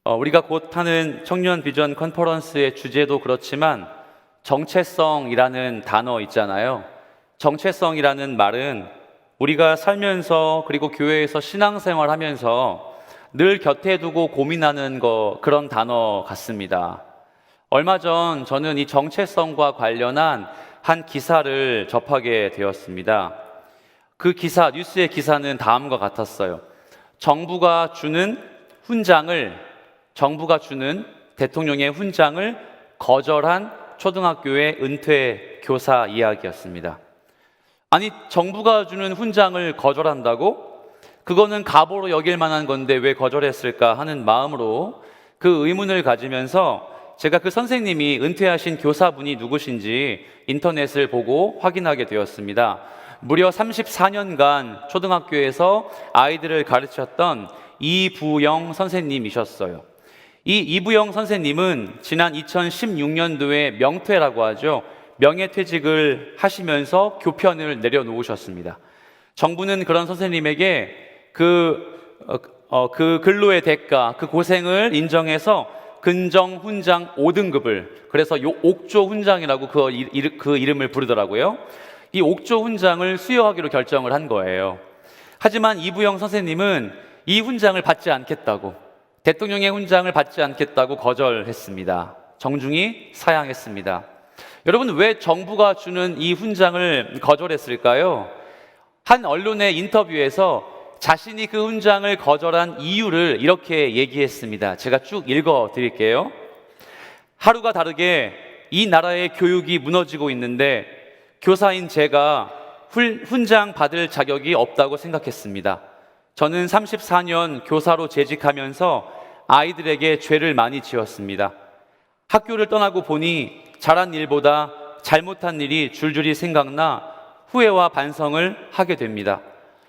우리가 곧 하는 청년 비전 컨퍼런스의 주제도 그렇지만 정체성이라는 단어 있잖아요. 정체성이라는 말은 우리가 살면서 그리고 교회에서 신앙생활 하면서 늘 곁에 두고 고민하는 그런 단어 같습니다. 얼마 전 저는 이 정체성과 관련한 한 기사를 접하게 되었습니다. 그 뉴스의 기사는 다음과 같았어요. 정부가 주는 대통령의 훈장을 거절한 초등학교의 은퇴 교사 이야기였습니다. 아니, 정부가 주는 훈장을 거절한다고? 그거는 가보로 여길 만한 건데 왜 거절했을까 하는 마음으로 그 의문을 가지면서 제가 그 선생님이 은퇴하신 교사분이 누구신지 인터넷을 보고 확인하게 되었습니다. 무려 34년간 초등학교에서 아이들을 가르쳤던 이부영 선생님이셨어요. 이 이부영 선생님은 지난 2016년도에 명퇴라고 하죠. 명예퇴직을 하시면서 교편을 내려놓으셨습니다. 정부는 그런 선생님에게 그 근로의 대가, 그 고생을 인정해서 근정 훈장 5등급을, 그래서 옥조 훈장이라고 그 이름을 부르더라고요. 이 옥조 훈장을 수여하기로 결정을 한 거예요. 하지만 이부영 선생님은 이 훈장을 받지 않겠다고, 대통령의 훈장을 받지 않겠다고 거절했습니다. 정중히 사양했습니다. 여러분, 왜 정부가 주는 이 훈장을 거절했을까요? 한 언론의 인터뷰에서 자신이 그 훈장을 거절한 이유를 이렇게 얘기했습니다. 제가 쭉 읽어 드릴게요. 하루가 다르게 이 나라의 교육이 무너지고 있는데 교사인 제가 훈장 받을 자격이 없다고 생각했습니다. 저는 34년 교사로 재직하면서 아이들에게 죄를 많이 지었습니다. 학교를 떠나고 보니 잘한 일보다 잘못한 일이 줄줄이 생각나 후회와 반성을 하게 됩니다.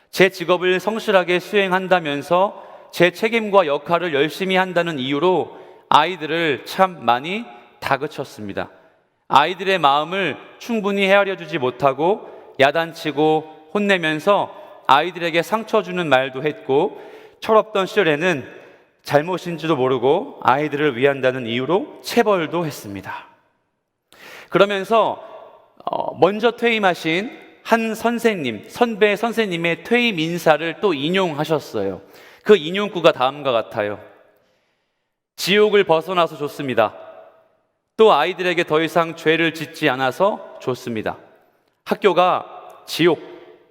제 직업을 성실하게 수행한다면서 제 책임과 역할을 열심히 한다는 이유로 아이들을 참 많이 다그쳤습니다. 아이들의 마음을 충분히 헤아려 주지 못하고 야단치고 혼내면서 아이들에게 상처 주는 말도 했고, 철없던 시절에는 잘못인지도 모르고 아이들을 위한다는 이유로 체벌도 했습니다. 그러면서 먼저 퇴임하신 한 선배 선생님의 퇴임 인사를 또 인용하셨어요. 그 인용구가 다음과 같아요. 지옥을 벗어나서 좋습니다. 또 아이들에게 더 이상 죄를 짓지 않아서 좋습니다. 학교가 지옥,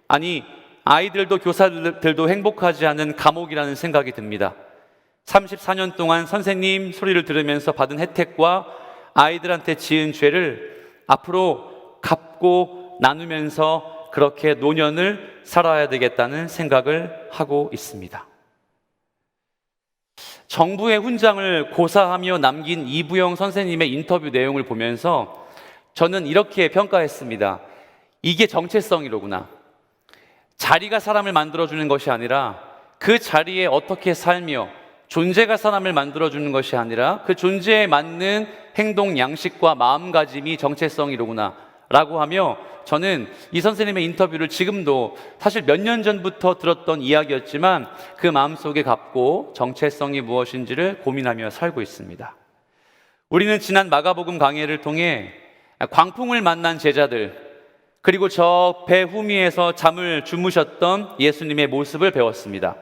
아니 아이들도 교사들도 행복하지 않은 감옥이라는 생각이 듭니다. 34년 동안 선생님 소리를 들으면서 받은 혜택과 아이들한테 지은 죄를 앞으로 갚고 나누면서 그렇게 노년을 살아야 되겠다는 생각을 하고 있습니다. 정부의 훈장을 고사하며 남긴 이부영 선생님의 인터뷰 내용을 보면서 저는 이렇게 평가했습니다. 이게 정체성이로구나. 자리가 사람을 만들어주는 것이 아니라 그 자리에 어떻게 살며 존재가 사람을 만들어주는 것이 아니라 그 존재에 맞는 행동 양식과 마음가짐이 정체성이로구나 라고 하며, 저는 이 선생님의 인터뷰를 지금도 사실 몇 년 전부터 들었던 이야기였지만 그 마음속에 갖고 정체성이 무엇인지를 고민하며 살고 있습니다. 우리는 지난 마가복음 강해를 통해 광풍을 만난 제자들, 그리고 저 배 후미에서 잠을 주무셨던 예수님의 모습을 배웠습니다.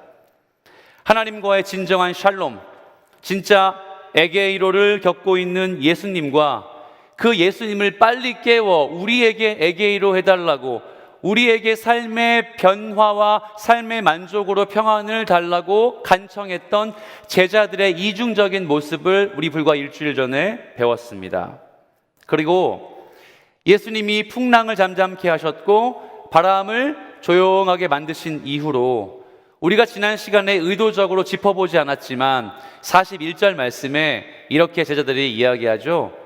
하나님과의 진정한 샬롬, 진짜 에게이로를 겪고 있는 예수님과 그 예수님을 빨리 깨워 우리에게 에게이로 해달라고, 우리에게 삶의 변화와 삶의 만족으로 평안을 달라고 간청했던 제자들의 이중적인 모습을 우리 불과 일주일 전에 배웠습니다. 그리고 예수님이 풍랑을 잠잠케 하셨고 바람을 조용하게 만드신 이후로 우리가 지난 시간에 의도적으로 짚어보지 않았지만 41절 말씀에 이렇게 제자들이 이야기하죠.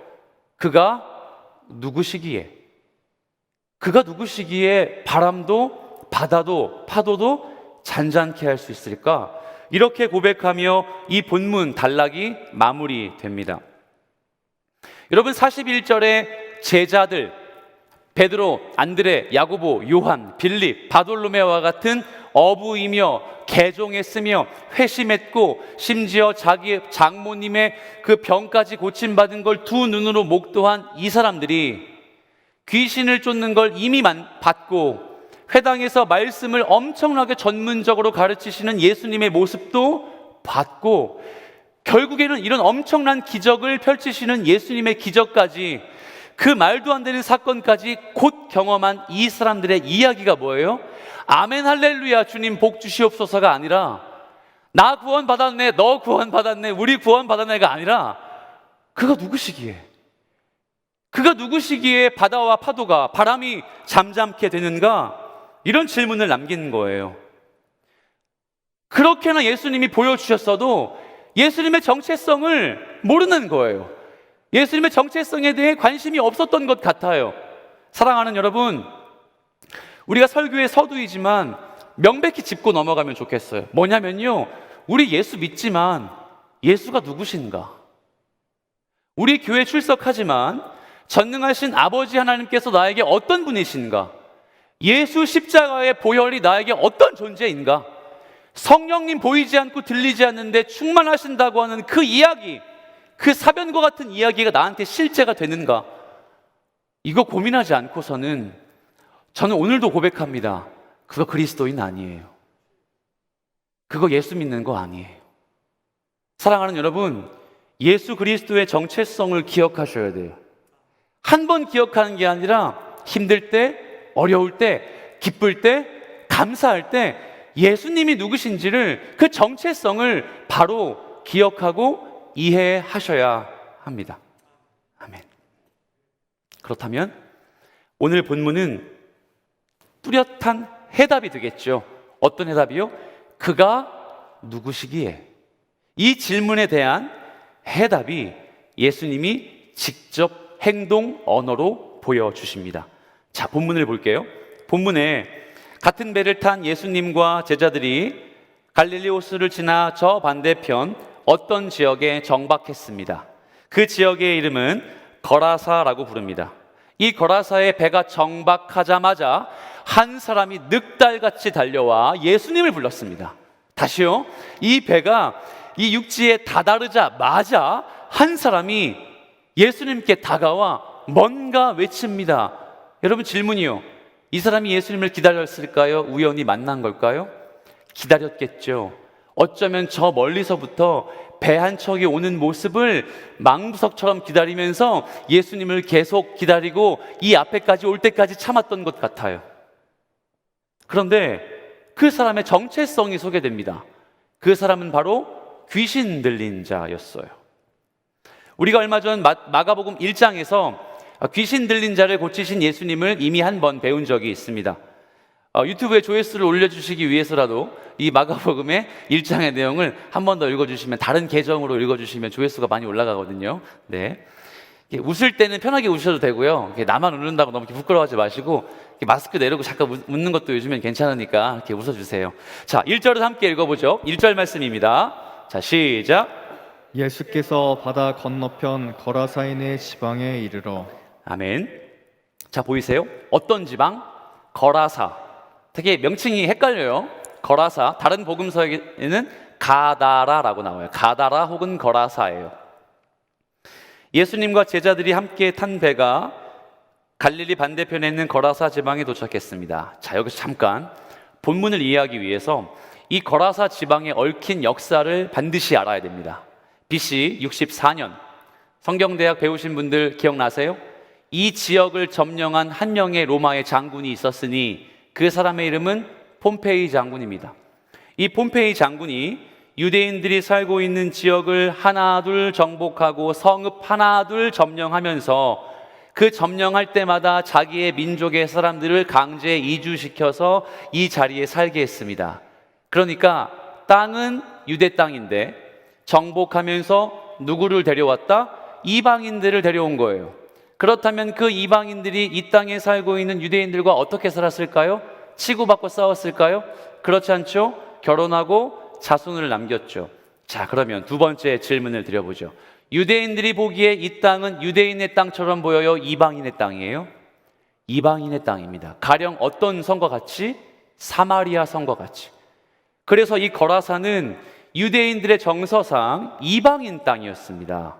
그가 누구시기에 바람도 바다도 파도도 잔잔케 할 수 있을까? 이렇게 고백하며 이 본문 단락이 마무리됩니다. 여러분, 41절에 제자들, 베드로, 안드레, 야고보, 요한, 빌립, 바돌로메와 같은 어부이며 개종했으며 회심했고 심지어 자기 장모님의 그 병까지 고침받은 걸 두 눈으로 목도한 이 사람들이 귀신을 쫓는 걸 이미 받고 회당에서 말씀을 엄청나게 전문적으로 가르치시는 예수님의 모습도 봤고 결국에는 이런 엄청난 기적을 펼치시는 예수님의 기적까지 그 말도 안 되는 사건까지 곧 경험한 이 사람들의 이야기가 뭐예요? 아멘 할렐루야 주님 복 주시옵소서가 아니라 나 구원 받았네 너 구원 받았네 우리 구원 받았네가 아니라 그가 누구시기에 바다와 파도가 바람이 잠잠케 되는가? 이런 질문을 남기는 거예요. 그렇게나 예수님이 보여주셨어도 예수님의 정체성을 모르는 거예요. 예수님의 정체성에 대해 관심이 없었던 것 같아요. 사랑하는 여러분, 우리가 설교의 서두이지만 명백히 짚고 넘어가면 좋겠어요. 뭐냐면요, 우리 예수 믿지만 예수가 누구신가? 우리 교회 출석하지만 전능하신 아버지 하나님께서 나에게 어떤 분이신가? 예수 십자가의 보혈이 나에게 어떤 존재인가? 성령님 보이지 않고 들리지 않는데 충만하신다고 하는 그 이야기, 그 사변과 같은 이야기가 나한테 실제가 되는가? 이거 고민하지 않고서는 저는 오늘도 고백합니다. 그거 그리스도인 아니에요. 그거 예수 믿는 거 아니에요. 사랑하는 여러분, 예수 그리스도의 정체성을 기억하셔야 돼요. 한 번 기억하는 게 아니라 힘들 때, 어려울 때, 기쁠 때, 감사할 때 예수님이 누구신지를 그 정체성을 바로 기억하고 이해하셔야 합니다. 아멘. 그렇다면 오늘 본문은 뚜렷한 해답이 되겠죠. 어떤 해답이요? 그가 누구시기에? 이 질문에 대한 해답이 예수님이 직접 행동 언어로 보여주십니다. 자, 본문을 볼게요. 본문에 같은 배를 탄 예수님과 제자들이 갈릴리 호수를 지나 저 반대편 어떤 지역에 정박했습니다. 그 지역의 이름은 거라사라고 부릅니다. 이 거라사에 배가 정박하자마자 한 사람이 늑달같이 달려와 예수님을 불렀습니다. 다시요. 이 배가 이 육지에 다다르자마자 한 사람이 예수님께 다가와 뭔가 외칩니다. 여러분 질문이요. 이 사람이 예수님을 기다렸을까요? 우연히 만난 걸까요? 기다렸겠죠. 어쩌면 저 멀리서부터 배 한 척이 오는 모습을 망부석처럼 기다리면서 예수님을 계속 기다리고 이 앞에까지 올 때까지 참았던 것 같아요. 그런데 그 사람의 정체성이 소개됩니다. 그 사람은 바로 귀신 들린 자였어요. 우리가 얼마 전 마가복음 1장에서 귀신 들린 자를 고치신 예수님을 이미 한 번 배운 적이 있습니다. 유튜브에 조회수를 올려주시기 위해서라도 이 마가복음의 1장의 내용을 한 번 더 읽어주시면, 다른 계정으로 읽어주시면 조회수가 많이 올라가거든요. 네. 웃을 때는 편하게 웃으셔도 되고요. 나만 웃는다고 너무 부끄러워하지 마시고 마스크 내리고 잠깐 웃는 것도 요즘엔 괜찮으니까 이렇게 웃어주세요. 자, 1절을 함께 읽어보죠. 1절 말씀입니다. 자, 시작. 예수께서 바다 건너편 거라사인의 지방에 이르러. 아멘. 자, 보이세요? 어떤 지방? 거라사. 되게 명칭이 헷갈려요. 거라사. 다른 복음서에는 가다라라고 나와요. 가다라 혹은 거라사예요. 예수님과 제자들이 함께 탄 배가 갈릴리 반대편에 있는 거라사 지방에 도착했습니다. 자, 여기서 잠깐 본문을 이해하기 위해서 이 거라사 지방에 얽힌 역사를 반드시 알아야 됩니다. BC 64년, 성경대학 배우신 분들 기억나세요? 이 지역을 점령한 한 명의 로마의 장군이 있었으니 그 사람의 이름은 폼페이 장군입니다. 이 폼페이 장군이 유대인들이 살고 있는 지역을 하나둘 정복하고 성읍 하나둘 점령하면서 그 점령할 때마다 자기의 민족의 사람들을 강제 이주시켜서 이 자리에 살게 했습니다. 그러니까 땅은 유대 땅인데 정복하면서 누구를 데려왔다? 이방인들을 데려온 거예요. 그렇다면 그 이방인들이 이 땅에 살고 있는 유대인들과 어떻게 살았을까요? 치고받고 싸웠을까요? 그렇지 않죠? 결혼하고 자손을 남겼죠. 자, 그러면 두 번째 질문을 드려보죠. 유대인들이 보기에 이 땅은 유대인의 땅처럼 보여요? 이방인의 땅이에요? 이방인의 땅입니다. 가령 어떤 성과 같이? 사마리아 성과 같이. 그래서 이 거라사는 유대인들의 정서상 이방인 땅이었습니다.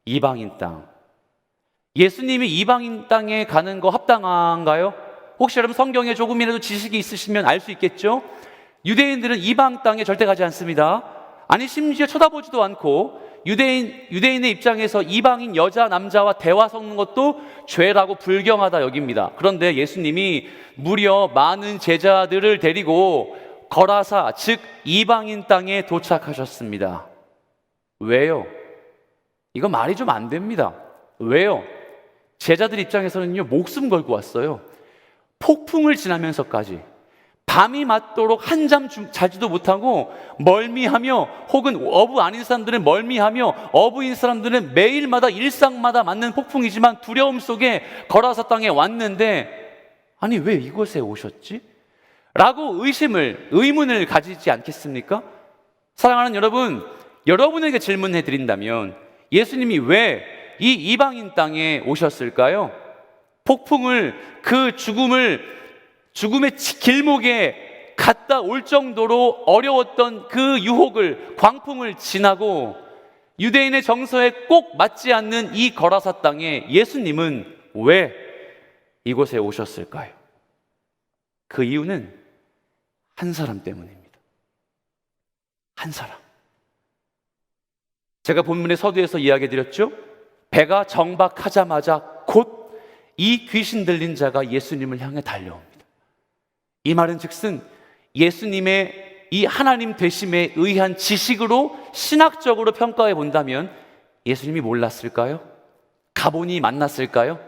이방인 땅. 예수님이 이방인 땅에 가는 거 합당한가요? 혹시 여러분 성경에 조금이라도 지식이 있으시면 알 수 있겠죠? 유대인들은 이방 땅에 절대 가지 않습니다. 아니, 심지어 쳐다보지도 않고 유대인의 입장에서 이방인 여자, 남자와 대화 섞는 것도 죄라고 불경하다 여깁니다. 그런데 예수님이 무려 많은 제자들을 데리고 거라사, 즉 이방인 땅에 도착하셨습니다. 왜요? 이거 말이 좀 안 됩니다. 왜요? 제자들 입장에서는요, 목숨 걸고 왔어요. 폭풍을 지나면서까지 밤이 맞도록 한잠 자지도 못하고 멀미하며, 혹은 어부 아닌 사람들은 멀미하며, 어부인 사람들은 매일마다 일상마다 맞는 폭풍이지만 두려움 속에 거라사 땅에 왔는데, 아니 왜 이곳에 오셨지? 라고 의문을 가지지 않겠습니까? 사랑하는 여러분, 여러분에게 질문해 드린다면 예수님이 왜 이 이방인 땅에 오셨을까요? 폭풍을, 그 죽음의 길목에 갔다 올 정도로 어려웠던 그 유혹을, 광풍을 지나고 유대인의 정서에 꼭 맞지 않는 이 거라사 땅에 예수님은 왜 이곳에 오셨을까요? 그 이유는 한 사람 때문입니다. 한 사람. 제가 본문의 서두에서 이야기 드렸죠? 배가 정박하자마자 곧 이 귀신 들린 자가 예수님을 향해 달려옵니다. 이 말은 즉슨 예수님의 이 하나님 되심에 의한 지식으로 신학적으로 평가해 본다면 예수님이 몰랐을까요? 가보니 만났을까요?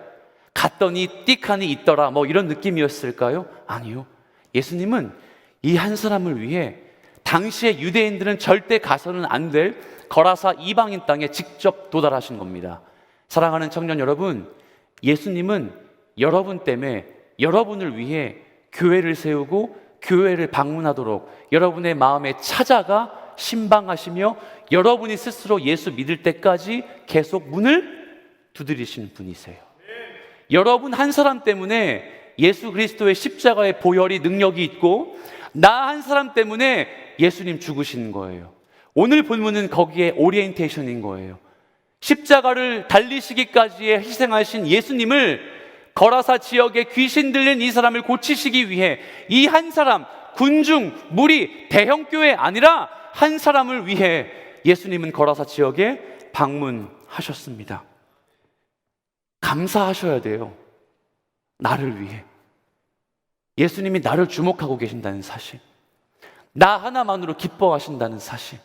갔더니 띡하니 있더라, 뭐 이런 느낌이었을까요? 아니요. 예수님은 이 한 사람을 위해 당시에 유대인들은 절대 가서는 안 될 거라사 이방인 땅에 직접 도달하신 겁니다. 사랑하는 청년 여러분, 예수님은 여러분 때문에, 여러분을 위해 교회를 세우고 교회를 방문하도록 여러분의 마음에 찾아가 신방하시며 여러분이 스스로 예수 믿을 때까지 계속 문을 두드리시는 분이세요. 여러분 한 사람 때문에 예수 그리스도의 십자가의 보혈이 능력이 있고, 나 한 사람 때문에 예수님 죽으신 거예요. 오늘 본문은 거기에 오리엔테이션인 거예요. 십자가를 달리시기까지의 희생하신 예수님을 거라사 지역에 귀신 들린 이 사람을 고치시기 위해 이 한 사람, 군중, 무리, 대형교회 아니라 한 사람을 위해 예수님은 거라사 지역에 방문하셨습니다. 감사하셔야 돼요. 나를 위해. 예수님이 나를 주목하고 계신다는 사실, 나 하나만으로 기뻐하신다는 사실,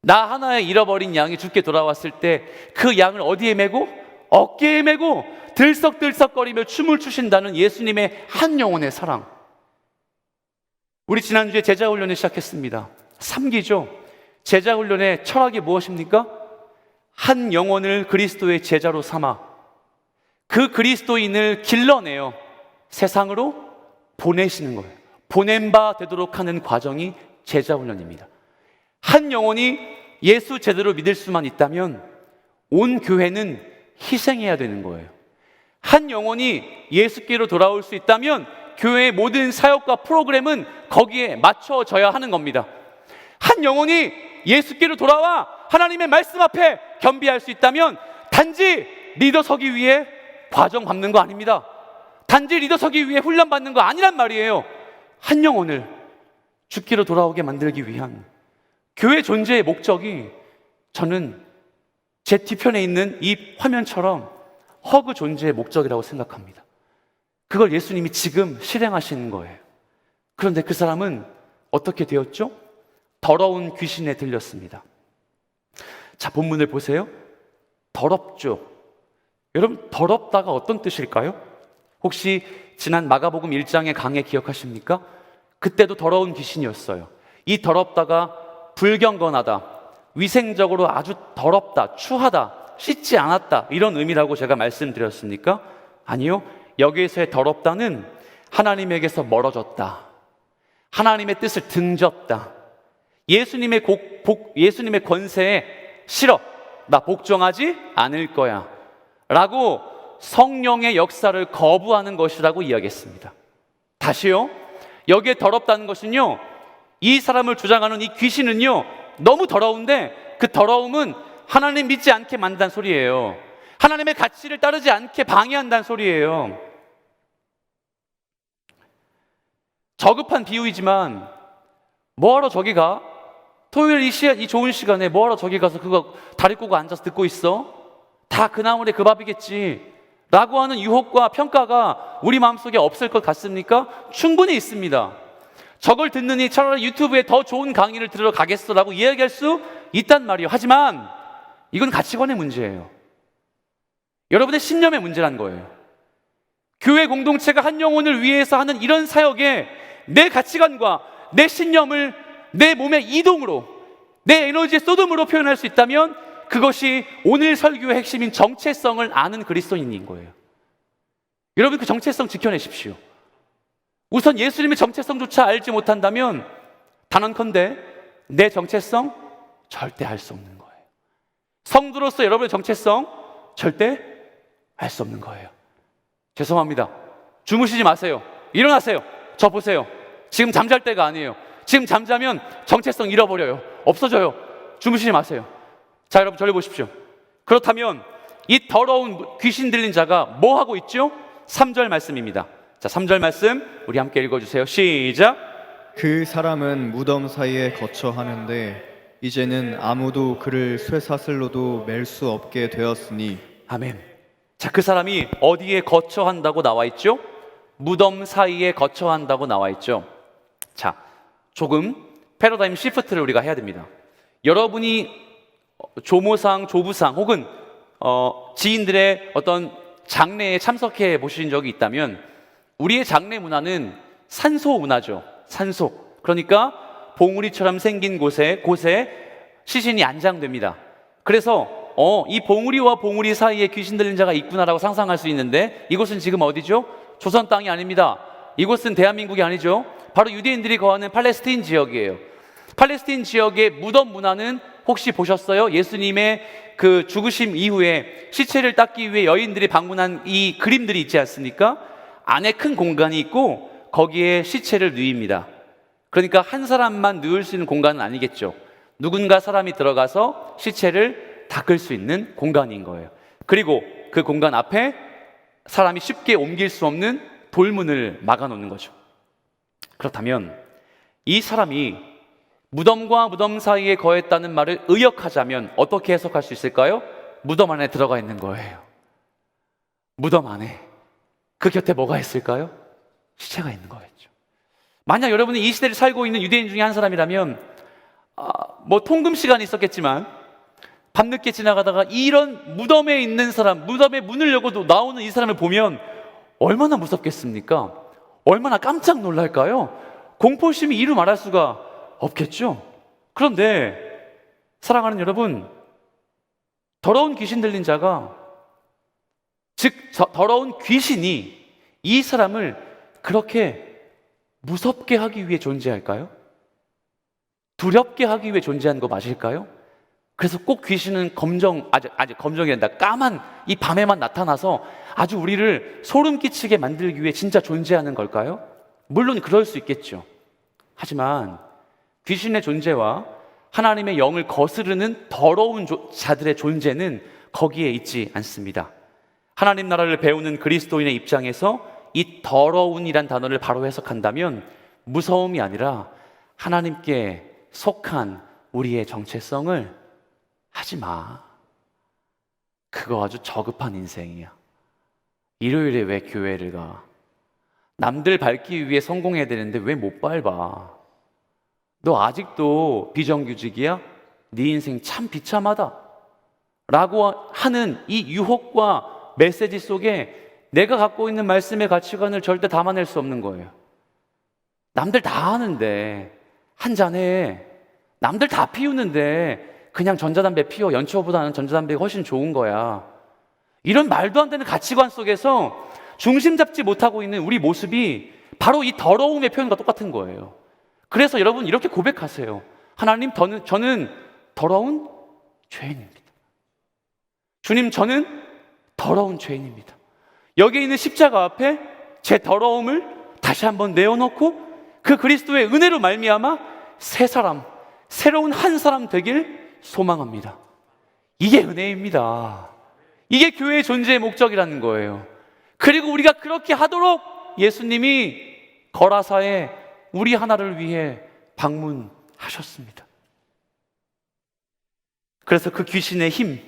나 하나의 잃어버린 양이 주께 돌아왔을 때 그 양을 어디에 메고? 어깨에 메고 들썩들썩거리며 춤을 추신다는 예수님의 한 영혼의 사랑. 우리 지난주에 제자훈련을 시작했습니다. 3기죠. 제자훈련의 철학이 무엇입니까? 한 영혼을 그리스도의 제자로 삼아 그 그리스도인을 길러내어 세상으로 보내시는 거예요. 보낸 바 되도록 하는 과정이 제자훈련입니다. 한 영혼이 예수 제대로 믿을 수만 있다면 온 교회는 희생해야 되는 거예요. 한 영혼이 예수께로 돌아올 수 있다면 교회의 모든 사역과 프로그램은 거기에 맞춰져야 하는 겁니다. 한 영혼이 예수께로 돌아와 하나님의 말씀 앞에 겸비할 수 있다면 단지 리더 서기 위해 과정 밟는 거 아닙니다. 단지 리더 서기 위해 훈련 받는 거 아니란 말이에요. 한 영혼을 주께로 돌아오게 만들기 위한 교회 존재의 목적이, 저는 제 뒤편에 있는 이 화면처럼 허그 존재의 목적이라고 생각합니다. 그걸 예수님이 지금 실행하시는 거예요. 그런데 그 사람은 어떻게 되었죠? 더러운 귀신에 들렸습니다. 자, 본문을 보세요. 더럽죠. 여러분, 더럽다가 어떤 뜻일까요? 혹시 지난 마가복음 1장의 강해 기억하십니까? 그때도 더러운 귀신이었어요. 이 더럽다가 불경건하다, 위생적으로 아주 더럽다, 추하다, 씻지 않았다, 이런 의미라고 제가 말씀드렸습니까? 아니요. 여기에서의 더럽다는 하나님에게서 멀어졌다, 하나님의 뜻을 등졌다, 예수님의 권세에 싫어, 나 복종하지 않을 거야 라고 성령의 역사를 거부하는 것이라고 이야기했습니다. 다시요. 여기에 더럽다는 것은요, 이 사람을 주장하는 이 귀신은요, 너무 더러운데 그 더러움은 하나님 믿지 않게 만든다는 소리예요. 하나님의 가치를 따르지 않게 방해한다는 소리예요. 저급한 비유이지만 뭐하러 저기 가? 토요일 이 좋은 시간에 뭐하러 저기 가서 그거 다리 꼬고 앉아서 듣고 있어? 다 그 나물에 그 밥이겠지 라고 하는 유혹과 평가가 우리 마음속에 없을 것 같습니까? 충분히 있습니다. 저걸 듣느니 차라리 유튜브에 더 좋은 강의를 들으러 가겠어 라고 이야기할 수 있단 말이에요. 하지만 이건 가치관의 문제예요. 여러분의 신념의 문제란 거예요. 교회 공동체가 한 영혼을 위해서 하는 이런 사역에 내 가치관과 내 신념을 내 몸의 이동으로, 내 에너지의 쏟음으로 표현할 수 있다면 그것이 오늘 설교의 핵심인 정체성을 아는 그리스도인인 거예요. 여러분, 그 정체성 지켜내십시오. 우선 예수님의 정체성조차 알지 못한다면 단언컨대 내 정체성 절대 알 수 없는 거예요. 성도로서 여러분의 정체성 절대 알 수 없는 거예요. 죄송합니다. 주무시지 마세요. 일어나세요. 저 보세요. 지금 잠잘 때가 아니에요. 지금 잠자면 정체성 잃어버려요. 없어져요. 주무시지 마세요. 자, 여러분 저를 보십시오. 그렇다면 이 더러운 귀신 들린 자가 뭐 하고 있죠? 3절 말씀입니다. 자, 3절 말씀 우리 함께 읽어주세요. 시작. 그 사람은 무덤 사이에 거처 하는데 이제는 아무도 그를 쇠사슬로도 맬 수 없게 되었으니. 아멘. 자, 그 사람이 어디에 거처한다고 나와 있죠? 무덤 사이에 거처한다고 나와 있죠. 자, 조금 패러다임 시프트를 우리가 해야 됩니다. 여러분이 조모상, 조부상 혹은 지인들의 어떤 장례에 참석해 보신 적이 있다면 우리의 장례 문화는 산소 문화죠. 산소. 그러니까 봉우리처럼 생긴 곳에 시신이 안장됩니다. 그래서 이 봉우리와 봉우리 사이에 귀신 들린 자가 있구나라고 상상할 수 있는데 이곳은 지금 어디죠? 조선 땅이 아닙니다. 이곳은 대한민국이 아니죠. 바로 유대인들이 거하는 팔레스틴 지역이에요. 팔레스틴 지역의 무덤 문화는 혹시 보셨어요? 예수님의 그 죽으심 이후에 시체를 닦기 위해 여인들이 방문한 이 그림들이 있지 않습니까? 안에 큰 공간이 있고 거기에 시체를 누입니다. 그러니까 한 사람만 누울 수 있는 공간은 아니겠죠. 누군가 사람이 들어가서 시체를 닦을 수 있는 공간인 거예요. 그리고 그 공간 앞에 사람이 쉽게 옮길 수 없는 돌문을 막아놓는 거죠. 그렇다면 이 사람이 무덤과 무덤 사이에 거했다는 말을 의역하자면 어떻게 해석할 수 있을까요? 무덤 안에 들어가 있는 거예요. 무덤 안에 그 곁에 뭐가 있을까요? 시체가 있는 거겠죠. 만약 여러분이 이 시대를 살고 있는 유대인 중에 한 사람이라면 뭐 통금 시간이 있었겠지만 밤늦게 지나가다가 이런 무덤에 있는 사람, 무덤의 문을 열고도 나오는 이 사람을 보면 얼마나 무섭겠습니까? 얼마나 깜짝 놀랄까요? 공포심이 이루 말할 수가 없겠죠. 그런데 사랑하는 여러분, 더러운 귀신 들린 자가, 즉 더러운 귀신이 이 사람을 그렇게 무섭게 하기 위해 존재할까요? 두렵게 하기 위해 존재하는 거 맞을까요? 그래서 꼭 귀신은 아주 검정이 된다. 까만 이 밤에만 나타나서 아주 우리를 소름 끼치게 만들기 위해 진짜 존재하는 걸까요? 물론 그럴 수 있겠죠. 하지만 귀신의 존재와 하나님의 영을 거스르는 더러운 자들의 존재는 거기에 있지 않습니다. 하나님 나라를 배우는 그리스도인의 입장에서 이 더러운이란 단어를 바로 해석한다면 무서움이 아니라 하나님께 속한 우리의 정체성을 하지 마. 그거 아주 저급한 인생이야. 일요일에 왜 교회를 가? 남들 밟기 위해 성공해야 되는데 왜 못 밟아? 너 아직도 비정규직이야? 네 인생 참 비참하다 라고 하는 이 유혹과 메시지 속에 내가 갖고 있는 말씀의 가치관을 절대 담아낼 수 없는 거예요. 남들 다 하는데 한잔해. 남들 다 피우는데 그냥 전자담배 피워. 연초보다는 전자담배가 훨씬 좋은 거야. 이런 말도 안 되는 가치관 속에서 중심 잡지 못하고 있는 우리 모습이 바로 이 더러움의 표현과 똑같은 거예요. 그래서 여러분 이렇게 고백하세요. 하나님, 저는 더러운 죄인입니다. 주님, 저는 더러운 죄인입니다. 여기 있는 십자가 앞에 제 더러움을 다시 한번 내어놓고 그 그리스도의 은혜로 말미암아 새 사람, 새로운 한 사람 되길 소망합니다. 이게 은혜입니다. 이게 교회의 존재의 목적이라는 거예요. 그리고 우리가 그렇게 하도록 예수님이 거라사에 우리 하나를 위해 방문하셨습니다. 그래서 그 귀신의 힘,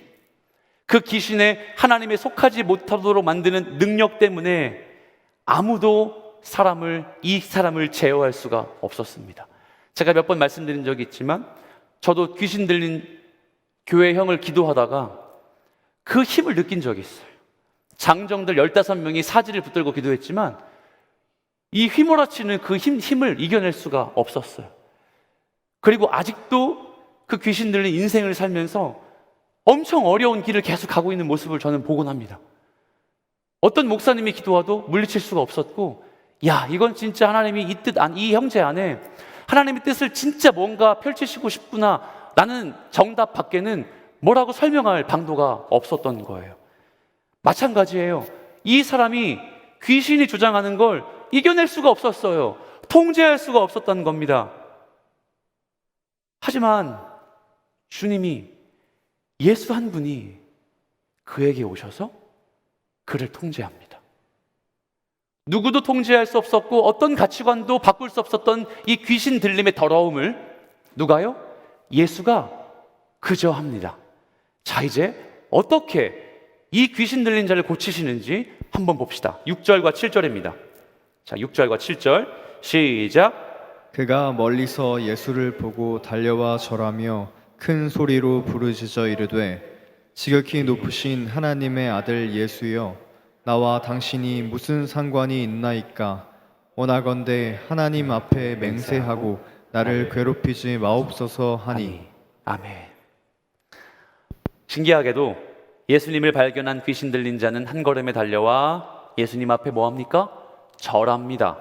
그 귀신의 하나님에 속하지 못하도록 만드는 능력 때문에 아무도 이 사람을 제어할 수가 없었습니다. 제가 몇 번 말씀드린 적이 있지만 저도 귀신 들린 교회 형을 기도하다가 그 힘을 느낀 적이 있어요. 장정들 15명이 사지를 붙들고 기도했지만 이 휘몰아치는 그 힘을 이겨낼 수가 없었어요. 그리고 아직도 그 귀신 들린 인생을 살면서 엄청 어려운 길을 계속 가고 있는 모습을 저는 보곤 합니다. 어떤 목사님이 기도와도 물리칠 수가 없었고, 야, 이건 진짜 하나님이 이 형제 안에 하나님의 뜻을 진짜 뭔가 펼치시고 싶구나, 나는 정답 밖에는 뭐라고 설명할 방도가 없었던 거예요. 마찬가지예요. 이 사람이 귀신이 주장하는 걸 이겨낼 수가 없었어요. 통제할 수가 없었던 겁니다. 하지만 주님이, 예수 한 분이 그에게 오셔서 그를 통제합니다. 누구도 통제할 수 없었고 어떤 가치관도 바꿀 수 없었던 이 귀신 들림의 더러움을 누가요? 예수가 그저 합니다. 자, 이제 어떻게 이 귀신 들린 자를 고치시는지 한번 봅시다. 6절과 7절입니다. 자, 6절과 7절 시작. 그가 멀리서 예수를 보고 달려와 절하며 큰 소리로 부르짖어 이르되 지극히 높으신 하나님의 아들 예수여, 나와 당신이 무슨 상관이 있나이까? 원하건대 하나님 앞에 맹세하고 나를 괴롭히지 마옵소서 하니. 아멘. 신기하게도 예수님을 발견한 귀신 들린 자는 한 걸음에 달려와 예수님 앞에 뭐합니까? 절합니다.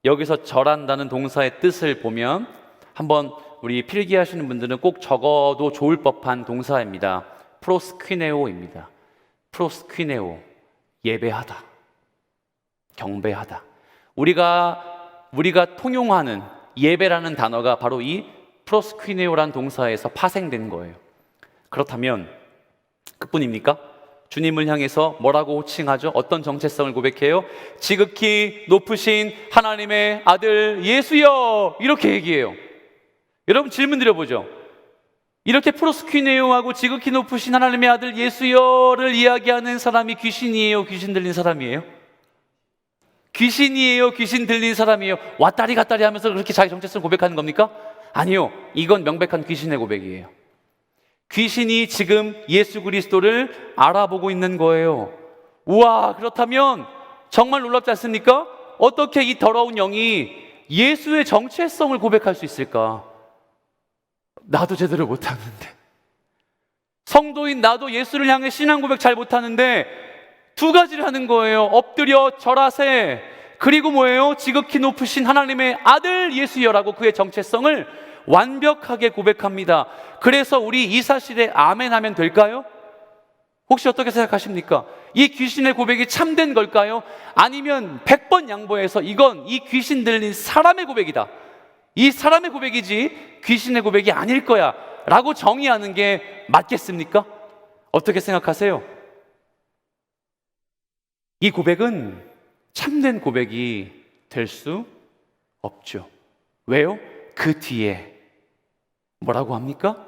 여기서 절한다는 동사의 뜻을 보면 한번 우리 필기하시는 분들은 꼭 적어도 좋을 법한 동사입니다. 프로스퀴네오입니다. 프로스퀴네오, 예배하다, 경배하다. 우리가 통용하는 예배라는 단어가 바로 이 프로스퀴네오라는 동사에서 파생된 거예요. 그렇다면 그뿐입니까? 주님을 향해서 뭐라고 호칭하죠? 어떤 정체성을 고백해요? 지극히 높으신 하나님의 아들 예수여, 이렇게 얘기해요. 여러분 질문 드려보죠. 이렇게 프로스퀴네오하고 지극히 높으신 하나님의 아들 예수여를 이야기하는 사람이 귀신이에요? 귀신 들린 사람이에요? 귀신이에요? 귀신 들린 사람이에요? 왔다리 갔다리 하면서 그렇게 자기 정체성을 고백하는 겁니까? 아니요. 이건 명백한 귀신의 고백이에요. 귀신이 지금 예수 그리스도를 알아보고 있는 거예요. 우와, 그렇다면 정말 놀랍지 않습니까? 어떻게 이 더러운 영이 예수의 정체성을 고백할 수 있을까? 나도 제대로 못하는데, 성도인 나도 예수를 향해 신앙 고백 잘 못하는데 두 가지를 하는 거예요. 엎드려 절하세, 그리고 뭐예요? 지극히 높으신 하나님의 아들 예수여라고 그의 정체성을 완벽하게 고백합니다. 그래서 우리 이 사실에 아멘 하면 될까요? 혹시 어떻게 생각하십니까? 이 귀신의 고백이 참된 걸까요? 아니면 100번 양보해서 이건 이 귀신 들린 사람의 고백이다, 이 사람의 고백이지 귀신의 고백이 아닐 거야 라고 정의하는 게 맞겠습니까? 어떻게 생각하세요? 이 고백은 참된 고백이 될 수 없죠. 왜요? 그 뒤에 뭐라고 합니까?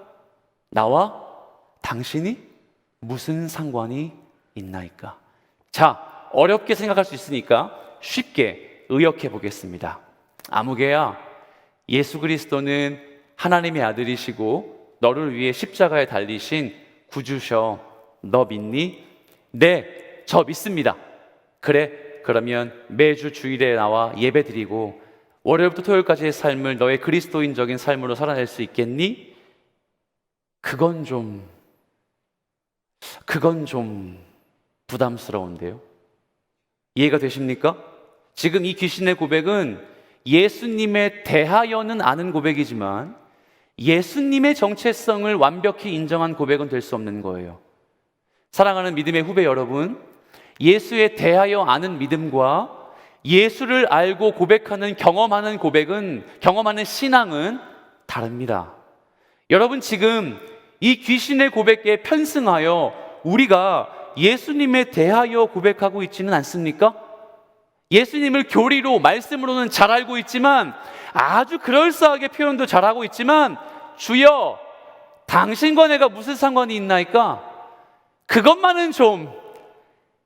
나와 당신이 무슨 상관이 있나이까? 자, 어렵게 생각할 수 있으니까 쉽게 의역해 보겠습니다. 아무개야, 예수 그리스도는 하나님의 아들이시고 너를 위해 십자가에 달리신 구주셔. 너 믿니? 네, 저 믿습니다. 그래, 그러면 매주 주일에 나와 예배드리고 월요일부터 토요일까지의 삶을 너의 그리스도인적인 삶으로 살아낼 수 있겠니? 그건 좀 부담스러운데요. 이해가 되십니까? 지금 이 귀신의 고백은 예수님에 대하여는 아는 고백이지만 예수님의 정체성을 완벽히 인정한 고백은 될 수 없는 거예요. 사랑하는 믿음의 후배 여러분, 예수에 대하여 아는 믿음과 예수를 알고 고백하는 경험하는 신앙은 다릅니다. 여러분, 지금 이 귀신의 고백에 편승하여 우리가 예수님에 대하여 고백하고 있지는 않습니까? 예수님을 교리로, 말씀으로는 잘 알고 있지만, 아주 그럴싸하게 표현도 잘하고 있지만, 주여, 당신과 내가 무슨 상관이 있나이까? 그것만은 좀,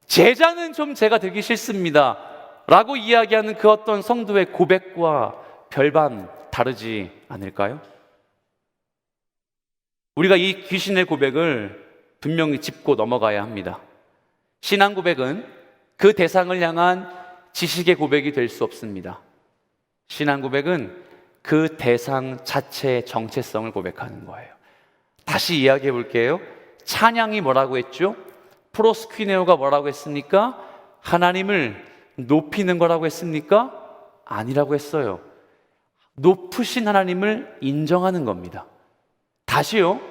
제자는 좀 제가 되기 싫습니다 라고 이야기하는 그 어떤 성도의 고백과 별반 다르지 않을까요? 우리가 이 귀신의 고백을 분명히 짚고 넘어가야 합니다. 신앙 고백은 그 대상을 향한 지식의 고백이 될 수 없습니다. 신앙 고백은 그 대상 자체의 정체성을 고백하는 거예요. 다시 이야기해 볼게요. 찬양이 뭐라고 했죠? 프로스퀴네오가 뭐라고 했습니까? 하나님을 높이는 거라고 했습니까? 아니라고 했어요. 높으신 하나님을 인정하는 겁니다. 다시요.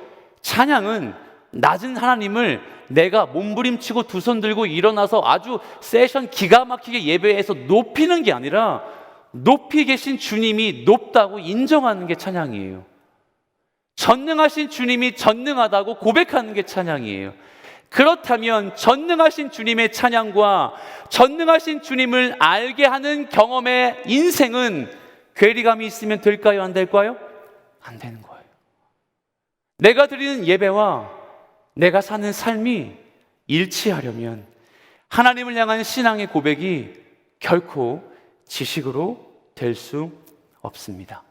찬양은 낮은 하나님을 내가 몸부림치고 두 손 들고 일어나서 아주 세션 기가 막히게 예배해서 높이는 게 아니라 높이 계신 주님이 높다고 인정하는 게 찬양이에요. 전능하신 주님이 전능하다고 고백하는 게 찬양이에요. 그렇다면 전능하신 주님의 찬양과 전능하신 주님을 알게 하는 경험의 인생은 괴리감이 있으면 될까요? 안 될까요? 안 되는 거예요. 내가 드리는 예배와 내가 사는 삶이 일치하려면 하나님을 향한 신앙의 고백이 결코 지식으로 될 수 없습니다.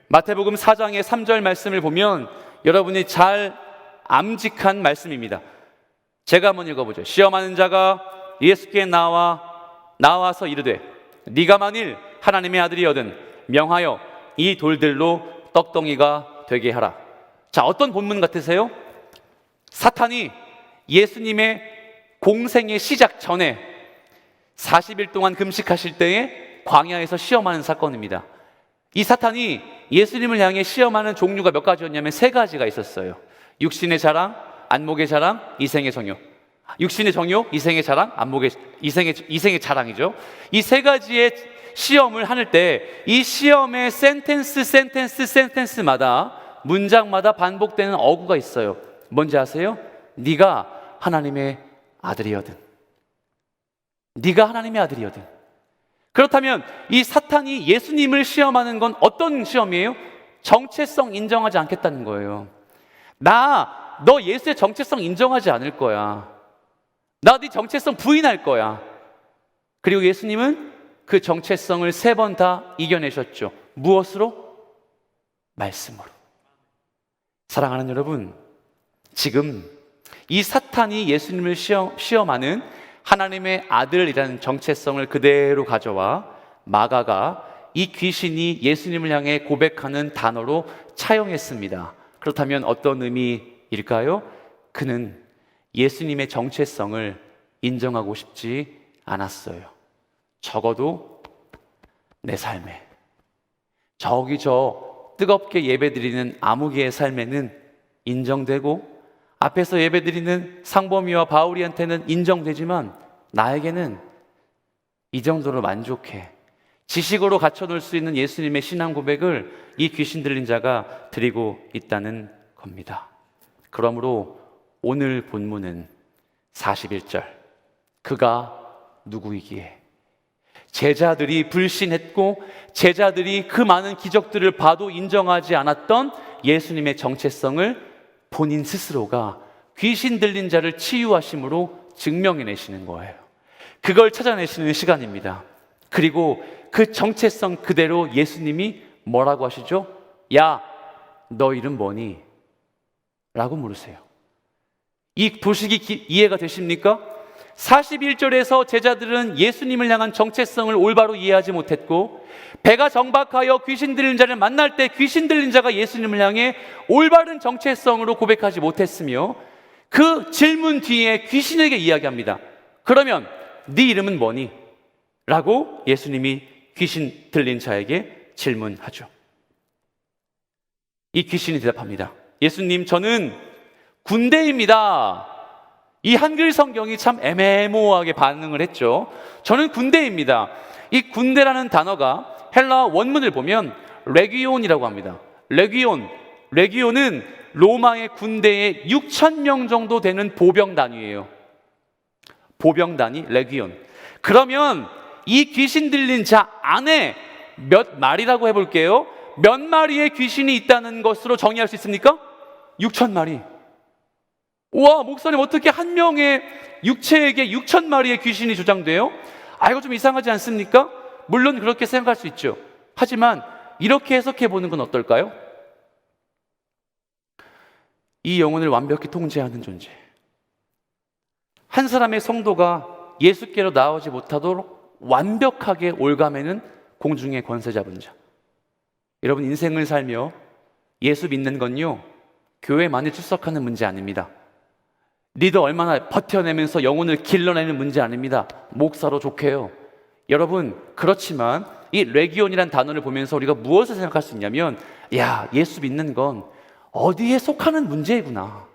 마태복음 4장의 3절 말씀을 보면 여러분이 잘 암직한 말씀입니다. 제가 한번 읽어보죠. 시험하는 자가 예수께 나와서 이르되 네가 만일 하나님의 아들이거든 명하여 이 돌들로 떡덩이가 되게 하라. 자, 어떤 본문 같으세요? 사탄이 예수님의 공생의 시작 전에 40일 동안 금식하실 때에 광야에서 시험하는 사건입니다. 이 사탄이 예수님을 향해 시험하는 종류가 몇 가지였냐면 3가지가 있었어요. 육신의 자랑, 안목의 자랑, 이생의 정욕. 육신의 정욕, 이생의 자랑, 이생의 자랑이죠. 이 3가지의 시험을 하는 때 이 시험의 센텐스마다 문장마다 반복되는 어구가 있어요. 뭔지 아세요? 네가 하나님의 아들이거든. 네가 하나님의 아들이거든. 그렇다면 이 사탄이 예수님을 시험하는 건 어떤 시험이에요? 정체성 인정하지 않겠다는 거예요. 너 예수의 정체성 인정하지 않을 거야. 나 네 정체성 부인할 거야. 그리고 예수님은 그 정체성을 3번 다 이겨내셨죠. 무엇으로? 말씀으로. 사랑하는 여러분, 지금 이 사탄이 예수님을 시험하는 하나님의 아들이라는 정체성을 그대로 가져와 마가가 이 귀신이 예수님을 향해 고백하는 단어로 차용했습니다. 그렇다면 어떤 의미일까요? 그는 예수님의 정체성을 인정하고 싶지 않았어요. 적어도 내 삶에, 저기 저 뜨겁게 예배드리는 아무개의 삶에는 인정되고 앞에서 예배드리는 상범이와 바울이한테는 인정되지만 나에게는 이 정도로 만족해. 지식으로 갖춰놓을 수 있는 예수님의 신앙 고백을 이 귀신 들린 자가 드리고 있다는 겁니다. 그러므로 오늘 본문은 41절, 그가 누구이기에, 제자들이 불신했고 제자들이 그 많은 기적들을 봐도 인정하지 않았던 예수님의 정체성을 본인 스스로가 귀신 들린 자를 치유하심으로 증명해내시는 거예요. 그걸 찾아내시는 시간입니다. 그리고 그 정체성 그대로 예수님이 뭐라고 하시죠? 야, 너 이름 뭐니? 라고 물으세요. 이 도식이 이해가 되십니까? 41절에서 제자들은 예수님을 향한 정체성을 올바로 이해하지 못했고, 배가 정박하여 귀신 들린 자를 만날 때 귀신 들린 자가 예수님을 향해 올바른 정체성으로 고백하지 못했으며, 그 질문 뒤에 귀신에게 이야기합니다. 그러면 네 이름은 뭐니? 라고 예수님이 귀신 들린 자에게 질문하죠. 이 귀신이 대답합니다. 예수님, 저는 군대입니다. 이 한글 성경이 참 애매모호하게 반응을 했죠. 저는 군대입니다. 이 군대라는 단어가 헬라어 원문을 보면 레기온이라고 합니다. 레기온은 로마의 군대의 6,000명 정도 되는 보병 단위예요. 보병 단위 레기온. 그러면 이 귀신 들린 자 안에 몇 마리라고 해볼게요. 몇 마리의 귀신이 있다는 것으로 정의할 수 있습니까? 6,000마리. 와, 목사님 어떻게 한 명의 육체에게 6,000마리의 귀신이 조장돼요? 아, 이거 좀 이상하지 않습니까? 물론 그렇게 생각할 수 있죠. 하지만 이렇게 해석해 보는 건 어떨까요? 이 영혼을 완벽히 통제하는 존재. 한 사람의 성도가 예수께로 나오지 못하도록 완벽하게 올가매는 공중의 권세 잡은 자. 여러분, 인생을 살며 예수 믿는 건요, 교회만에 출석하는 문제 아닙니다. 리더 얼마나 버텨내면서 영혼을 길러내는 문제 아닙니다. 목사로 좋게요. 여러분, 그렇지만 이 레기온이라는 단어를 보면서 우리가 무엇을 생각할 수 있냐면, 야, 예수 믿는 건 어디에 속하는 문제이구나.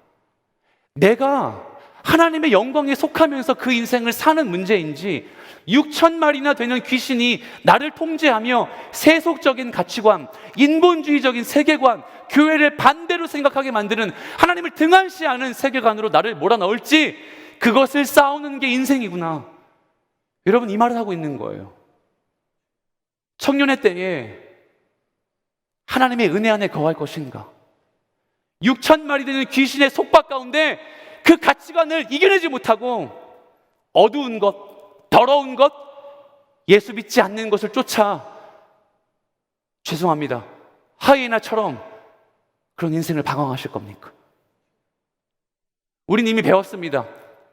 내가 하나님의 영광에 속하면서 그 인생을 사는 문제인지, 6,000마리나 되는 귀신이 나를 통제하며 세속적인 가치관, 인본주의적인 세계관, 교회를 반대로 생각하게 만드는 하나님을 등한시하는 세계관으로 나를 몰아넣을지, 그것을 싸우는 게 인생이구나. 여러분, 이 말을 하고 있는 거예요. 청년의 때에 하나님의 은혜 안에 거할 것인가? 6,000마리 되는 귀신의 속박 가운데 그 가치관을 이겨내지 못하고 어두운 것, 더러운 것, 예수 믿지 않는 것을 쫓아, 죄송합니다, 하이에나처럼 그런 인생을 방황하실 겁니까? 우린 이미 배웠습니다.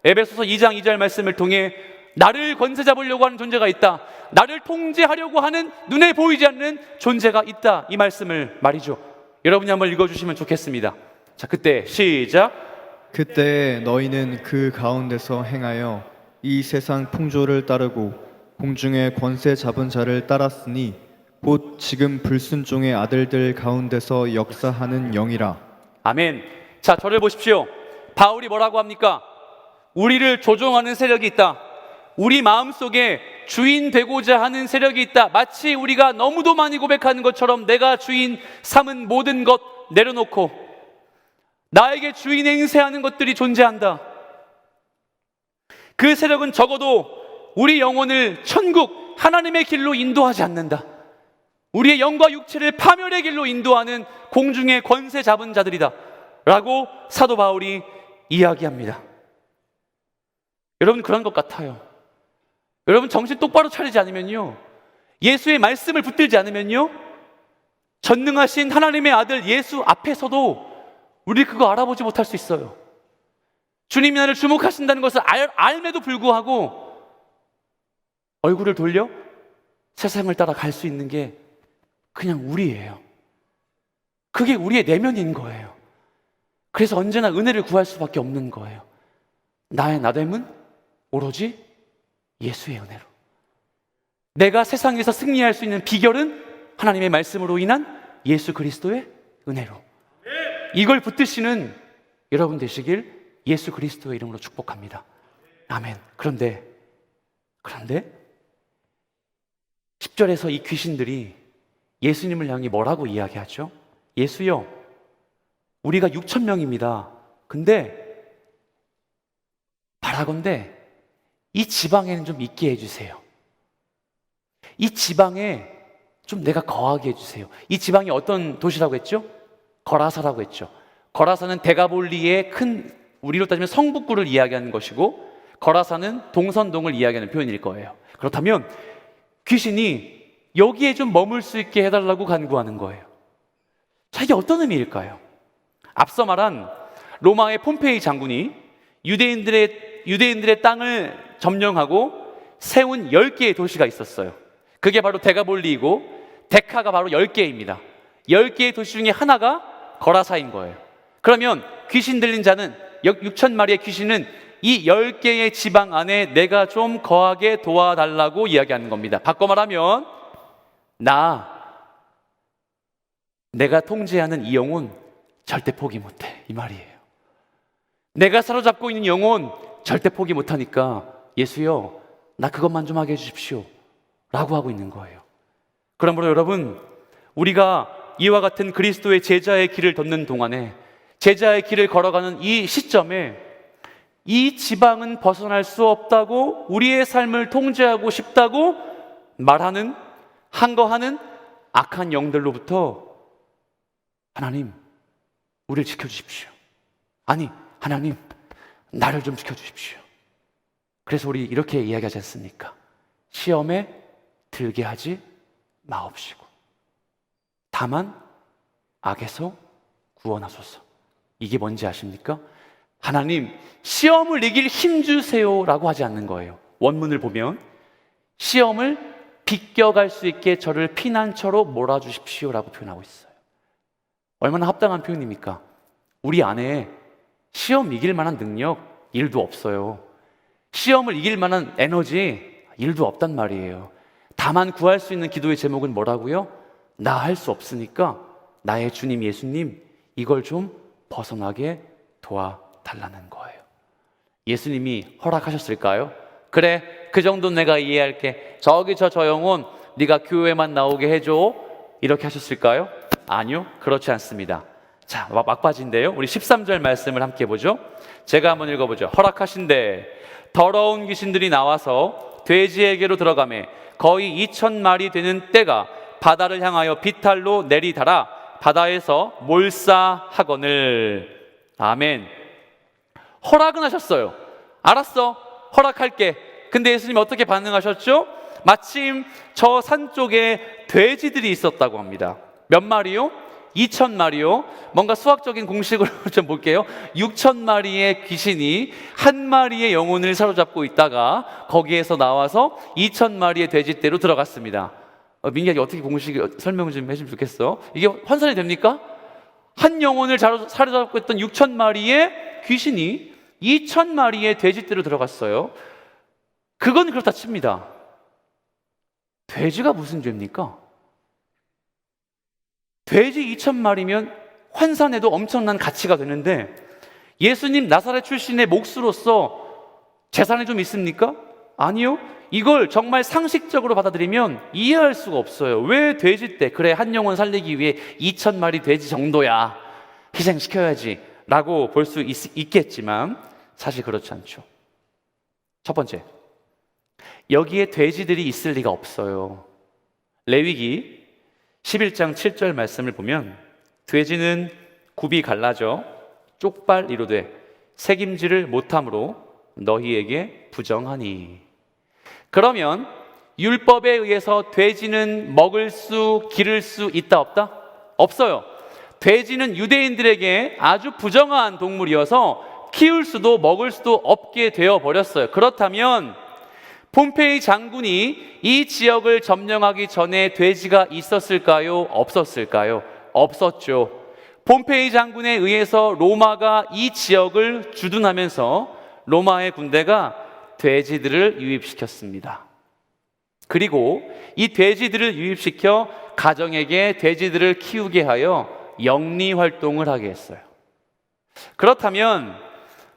에베소서 2장 2절 말씀을 통해 나를 권세 잡으려고 하는 존재가 있다, 나를 통제하려고 하는 눈에 보이지 않는 존재가 있다, 이 말씀을 말이죠. 여러분이 한번 읽어주시면 좋겠습니다. 자, 그때 시작. 그때 너희는 그 가운데서 행하여 이 세상 풍조를 따르고 공중의 권세 잡은 자를 따랐으니 곧 지금 불순종의 아들들 가운데서 역사하는 영이라. 아멘. 자, 저를 보십시오. 바울이 뭐라고 합니까? 우리를 조종하는 세력이 있다. 우리 마음속에 주인 되고자 하는 세력이 있다. 마치 우리가 너무도 많이 고백하는 것처럼 내가 주인 삼은 모든 것 내려놓고 나에게 주인 행세하는 것들이 존재한다. 그 세력은 적어도 우리 영혼을 천국 하나님의 길로 인도하지 않는다. 우리의 영과 육체를 파멸의 길로 인도하는 공중의 권세 잡은 자들이다 라고 사도 바울이 이야기합니다. 여러분, 그런 것 같아요. 여러분, 정신 똑바로 차리지 않으면요, 예수의 말씀을 붙들지 않으면요, 전능하신 하나님의 아들 예수 앞에서도 우리 그거 알아보지 못할 수 있어요. 주님이 나를 주목하신다는 것을 알매도 불구하고 얼굴을 돌려 세상을 따라 갈 수 있는 게 그냥 우리예요. 그게 우리의 내면인 거예요. 그래서 언제나 은혜를 구할 수밖에 없는 거예요. 나의 나됨은 오로지 예수의 은혜로. 내가 세상에서 승리할 수 있는 비결은 하나님의 말씀으로 인한 예수 그리스도의 은혜로. 이걸 붙드시는 여러분 되시길 예수 그리스도의 이름으로 축복합니다. 아멘. 그런데 10절에서 이 귀신들이 예수님을 향해 뭐라고 이야기하죠? 예수요, 우리가 6,000명입니다. 근데 바라건대 이 지방에는 좀 있게 해주세요. 이 지방에 좀 내가 거하게 해주세요. 이 지방이 어떤 도시라고 했죠? 거라사라고 했죠. 거라사는 데가볼리의 큰, 우리로 따지면 성북구를 이야기하는 것이고, 거라사는 동선동을 이야기하는 표현일 거예요. 그렇다면 귀신이 여기에 좀 머물 수 있게 해달라고 간구하는 거예요. 자, 이게 어떤 의미일까요? 앞서 말한 로마의 폼페이 장군이 유대인들의 땅을 점령하고 세운 10개의 도시가 있었어요. 그게 바로 데가볼리이고, 데카가 바로 10개입니다. 10개의 도시 중에 하나가 거라사인 거예요. 그러면 귀신 들린 자는, 6,000마리의 귀신은 이 10개의 지방 안에 내가 좀 거하게 도와달라고 이야기하는 겁니다. 바꿔 말하면 내가 통제하는 이 영혼 절대 포기 못해, 이 말이에요. 내가 사로잡고 있는 영혼 절대 포기 못하니까 예수요, 나 그것만 좀 하게 해주십시오 라고 하고 있는 거예요. 그러므로 여러분, 우리가 이와 같은 그리스도의 제자의 길을 걷는 동안에, 제자의 길을 걸어가는 이 시점에 이 지방은 벗어날 수 없다고, 우리의 삶을 통제하고 싶다고 말하는, 항거하는 악한 영들로부터 하나님, 우리를 지켜주십시오. 아니, 하나님, 나를 좀 지켜주십시오. 그래서 우리 이렇게 이야기하지 않습니까? 시험에 들게 하지 마옵시고 다만 악에서 구원하소서. 이게 뭔지 아십니까? 하나님, 시험을 이길 힘 주세요라고 하지 않는 거예요. 원문을 보면 시험을 비껴갈 수 있게 저를 피난처로 몰아주십시오라고 표현하고 있어요. 얼마나 합당한 표현입니까? 우리 안에 시험 이길 만한 능력, 일도 없어요. 시험을 이길 만한 에너지, 일도 없단 말이에요. 다만 구할 수 있는 기도의 제목은 뭐라고요? 나 할 수 없으니까 나의 주님 예수님, 이걸 좀 벗어나게 도와달라는 거예요. 예수님이 허락하셨을까요? 그래, 그 정도는 내가 이해할게. 저기 저 영혼 네가 교회만 나오게 해줘. 이렇게 하셨을까요? 아니요, 그렇지 않습니다. 자, 막바지인데요. 우리 13절 말씀을 함께 보죠. 제가 한번 읽어보죠. 허락하신대 더러운 귀신들이 나와서 돼지에게로 들어가매 거의 2,000마리 되는 떼가 바다를 향하여 비탈로 내리달아 바다에서 몰사하거늘. 아멘. 허락은 하셨어요. 알았어, 허락할게. 근데 예수님이 어떻게 반응하셨죠? 마침 저 산 쪽에 돼지들이 있었다고 합니다. 몇 마리요? 2,000마리요. 뭔가 수학적인 공식으로 좀 볼게요. 6,000마리의 귀신이 한 마리의 영혼을 사로잡고 있다가 거기에서 나와서 2,000마리의 돼지떼로 들어갔습니다. 민기야, 어떻게 공식 설명 좀 해주면 좋겠어. 이게 환산이 됩니까? 한 영혼을 사로잡고 있던 6,000마리의 귀신이 2,000마리의 돼지떼로 들어갔어요. 그건 그렇다 칩니다. 돼지가 무슨 죄입니까? 돼지 2,000마리면 환산해도 엄청난 가치가 되는데 예수님 나사렛 출신의 몫으로서 재산이 좀 있습니까? 아니요. 이걸 정말 상식적으로 받아들이면 이해할 수가 없어요. 왜 돼지떼? 그래, 한 영혼 살리기 위해 2,000마리 돼지 정도야 희생시켜야지 라고 볼 수 있겠지만 사실 그렇지 않죠. 첫 번째, 여기에 돼지들이 있을 리가 없어요. 레위기 11장 7절 말씀을 보면 돼지는 굽이 갈라져 쪽발 이루되 책임지를 못함으로 너희에게 부정하니. 그러면 율법에 의해서 돼지는 먹을 수, 기를 수 있다 없다? 없어요. 돼지는 유대인들에게 아주 부정한 동물이어서 키울 수도 먹을 수도 없게 되어 버렸어요. 그렇다면 폼페이 장군이 이 지역을 점령하기 전에 돼지가 있었을까요? 없었을까요? 없었죠. 폼페이 장군에 의해서 로마가 이 지역을 주둔하면서 로마의 군대가 돼지들을 유입시켰습니다. 그리고 이 돼지들을 유입시켜 가정에게 돼지들을 키우게 하여 영리 활동을 하게 했어요. 그렇다면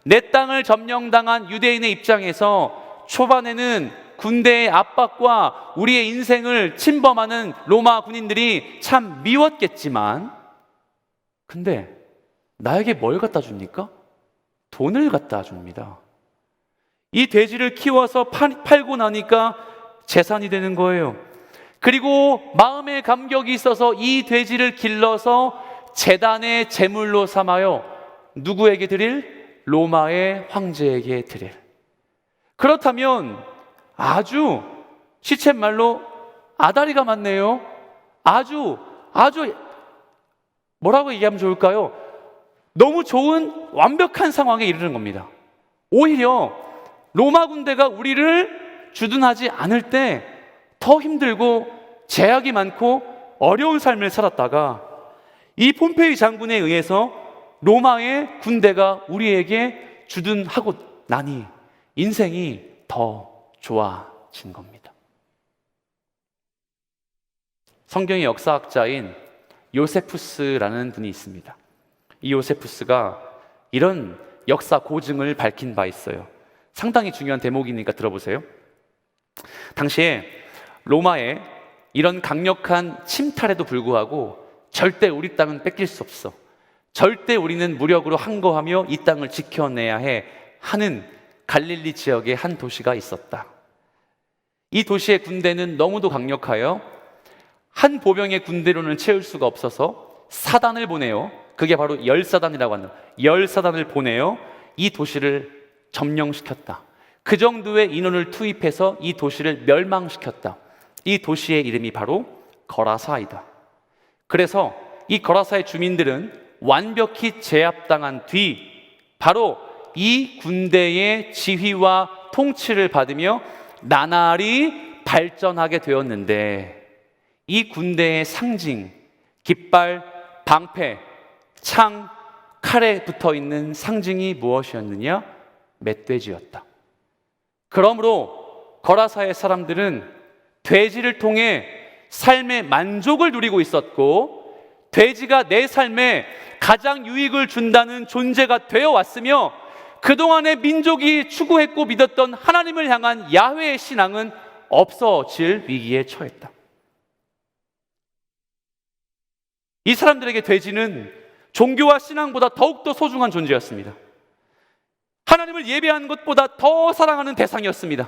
내 땅을 점령당한 유대인의 입장에서 초반에는 군대의 압박과 우리의 인생을 침범하는 로마 군인들이 참 미웠겠지만, 근데 나에게 뭘 갖다 줍니까? 돈을 갖다 줍니다. 이 돼지를 키워서 팔고 나니까 재산이 되는 거예요. 그리고 마음의 감격이 있어서 이 돼지를 길러서 제단의 제물로 삼아요. 누구에게 드릴? 로마의 황제에게 드릴. 그렇다면 아주 시쳇말로 아다리가 많네요. 아주 뭐라고 얘기하면 좋을까요? 너무 좋은 완벽한 상황에 이르는 겁니다. 오히려 로마 군대가 우리를 주둔하지 않을 때 더 힘들고 제약이 많고 어려운 삶을 살았다가 이 폼페이 장군에 의해서 로마의 군대가 우리에게 주둔하고 나니 인생이 더 좋아진 겁니다. 성경의 역사학자인 요세푸스라는 분이 있습니다. 이 요세푸스가 이런 역사 고증을 밝힌 바 있어요. 상당히 중요한 대목이니까 들어보세요. 당시에 로마의 이런 강력한 침탈에도 불구하고 절대 우리 땅은 뺏길 수 없어, 절대 우리는 무력으로 항거하며 이 땅을 지켜내야 해 하는 갈릴리 지역의 한 도시가 있었다. 이 도시의 군대는 너무도 강력하여 한 보병의 군대로는 채울 수가 없어서 사단을 보내요. 그게 바로 열사단이라고 하는, 열사단을 보내요 이 도시를 점령시켰다. 그 정도의 인원을 투입해서 이 도시를 멸망시켰다. 이 도시의 이름이 바로 거라사이다. 그래서 이 거라사의 주민들은 완벽히 제압당한 뒤 바로 이 군대의 지휘와 통치를 받으며 나날이 발전하게 되었는데, 이 군대의 상징, 깃발, 방패, 창, 칼에 붙어 있는 상징이 무엇이었느냐? 멧돼지였다. 그러므로 거라사의 사람들은 돼지를 통해 삶의 만족을 누리고 있었고, 돼지가 내 삶에 가장 유익을 준다는 존재가 되어 왔으며, 그동안의 민족이 추구했고 믿었던 하나님을 향한 야훼의 신앙은 없어질 위기에 처했다. 이 사람들에게 돼지는 종교와 신앙보다 더욱더 소중한 존재였습니다. 하나님을 예배하는 것보다 더 사랑하는 대상이었습니다.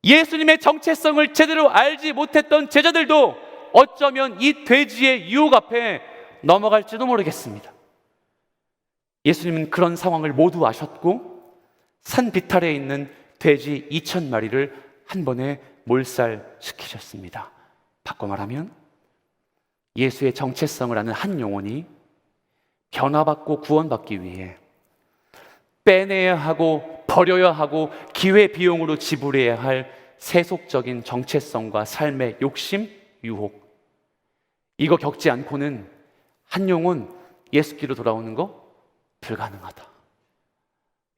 예수님의 정체성을 제대로 알지 못했던 제자들도 어쩌면 이 돼지의 유혹 앞에 넘어갈지도 모르겠습니다. 예수님은 그런 상황을 모두 아셨고 산 비탈에 있는 돼지 2,000마리를 한 번에 몰살시키셨습니다. 바꿔 말하면 예수의 정체성을 아는 한 영혼이 변화받고 구원받기 위해 빼내야 하고 버려야 하고 기회 비용으로 지불해야 할 세속적인 정체성과 삶의 욕심, 유혹, 이거 겪지 않고는 한 영혼 예수께로 돌아오는 거 불가능하다.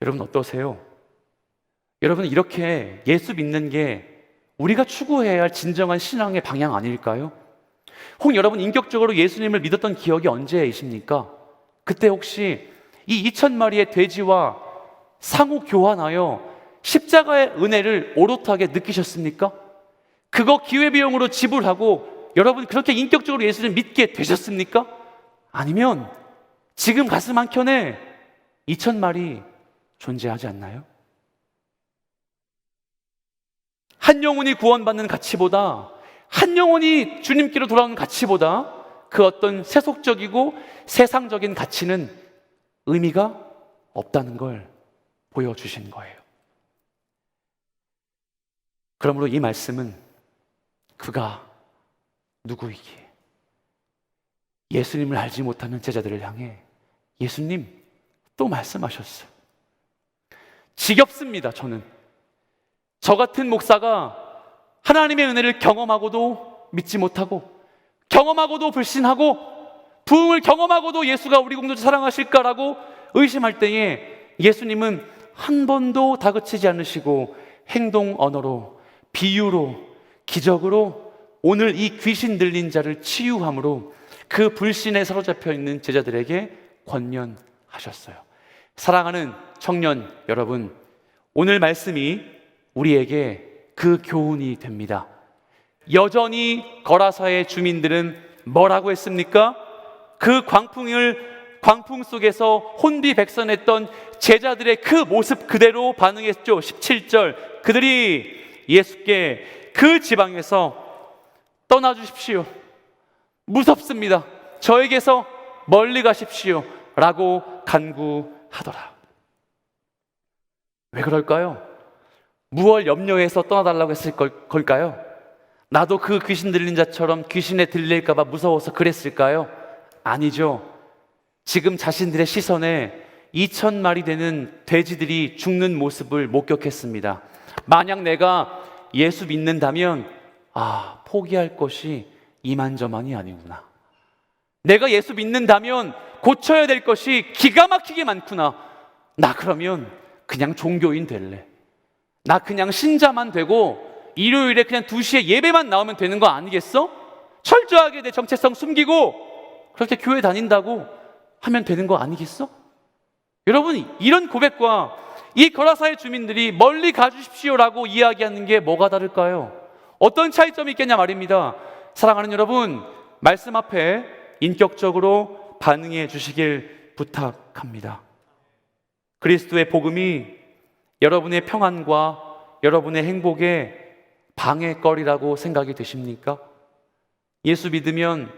여러분 어떠세요? 여러분 이렇게 예수 믿는 게 우리가 추구해야 할 진정한 신앙의 방향 아닐까요? 혹 여러분 인격적으로 예수님을 믿었던 기억이 언제이십니까? 그때 혹시 이 2,000마리의 돼지와 상호 교환하여 십자가의 은혜를 오롯하게 느끼셨습니까? 그거 기회비용으로 지불하고 여러분 그렇게 인격적으로 예수를 믿게 되셨습니까? 아니면 지금 가슴 한켠에 2,000마리 존재하지 않나요? 한 영혼이 구원받는 가치보다, 한 영혼이 주님께로 돌아오는 가치보다 그 어떤 세속적이고 세상적인 가치는 의미가 없다는 걸 보여주신 거예요. 그러므로 이 말씀은 그가 누구이기에 예수님을 알지 못하는 제자들을 향해 예수님 또 말씀하셨어요. 지겹습니다. 저는 저 같은 목사가 하나님의 은혜를 경험하고도 믿지 못하고, 경험하고도 불신하고, 부흥을 경험하고도 예수가 우리 공동체 사랑하실까라고 의심할 때에 예수님은 한 번도 다그치지 않으시고 행동 언어로, 비유로, 기적으로 오늘 이 귀신 들린 자를 치유함으로 그 불신에 사로잡혀 있는 제자들에게 권면하셨어요. 사랑하는 청년 여러분, 오늘 말씀이 우리에게 그 교훈이 됩니다. 여전히 거라사의 주민들은 뭐라고 했습니까? 그 광풍 속에서 혼비백산했던 제자들의 그 모습 그대로 반응했죠. 17절, 그들이 예수께 그 지방에서 떠나주십시오, 무섭습니다, 저에게서 멀리 가십시오 라고 간구하더라. 왜 그럴까요? 무엇 염려해서 떠나달라고 했을 걸까요? 나도 그 귀신 들린 자처럼 귀신에 들릴까 봐 무서워서 그랬을까요? 아니죠. 지금 자신들의 시선에 2,000마리 되는 돼지들이 죽는 모습을 목격했습니다. 만약 내가 예수 믿는다면 포기할 것이 이만저만이 아니구나. 내가 예수 믿는다면 고쳐야 될 것이 기가 막히게 많구나. 나 그러면 그냥 종교인 될래. 나 그냥 신자만 되고 일요일에 그냥 2시에 예배만 나오면 되는 거 아니겠어? 철저하게 내 정체성 숨기고 그렇게 교회 다닌다고 하면 되는 거 아니겠어? 여러분, 이런 고백과 이 거라사의 주민들이 멀리 가주십시오라고 이야기하는 게 뭐가 다를까요? 어떤 차이점이 있겠냐 말입니다. 사랑하는 여러분, 말씀 앞에 인격적으로 반응해 주시길 부탁합니다. 그리스도의 복음이 여러분의 평안과 여러분의 행복의 방해거리라고 생각이 되십니까? 예수 믿으면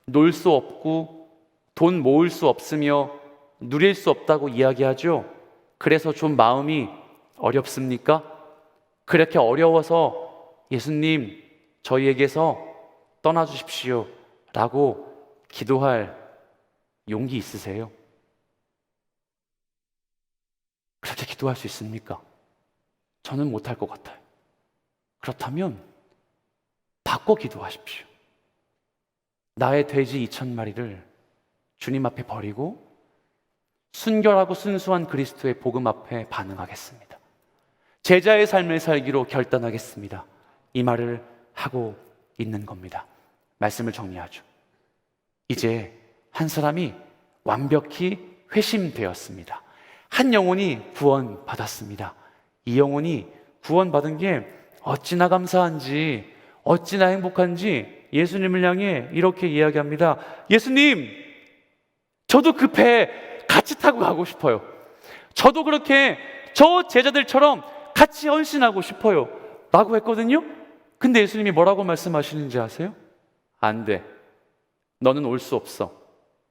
놀 수 없고 돈 모을 수 없으며 누릴 수 없다고 이야기하죠. 그래서 좀 마음이 어렵습니까? 그렇게 어려워서 예수님, 저희에게서 떠나주십시오 라고 기도할 용기 있으세요? 그렇게 기도할 수 있습니까? 저는 못할 것 같아요. 그렇다면 바꿔 기도하십시오. 나의 돼지 2,000마리를 주님 앞에 버리고 순결하고 순수한 그리스도의 복음 앞에 반응하겠습니다. 제자의 삶을 살기로 결단하겠습니다. 이 말을 하고 있는 겁니다. 말씀을 정리하죠. 이제 한 사람이 완벽히 회심되었습니다. 한 영혼이 구원받았습니다. 이 영혼이 구원받은 게 어찌나 감사한지, 어찌나 행복한지 예수님을 향해 이렇게 이야기합니다. 예수님, 저도 그 배에 같이 타고 가고 싶어요. 저도 그렇게 저 제자들처럼 같이 헌신하고 싶어요 라고 했거든요. 근데 예수님이 뭐라고 말씀하시는지 아세요? 안 돼. 너는 올 수 없어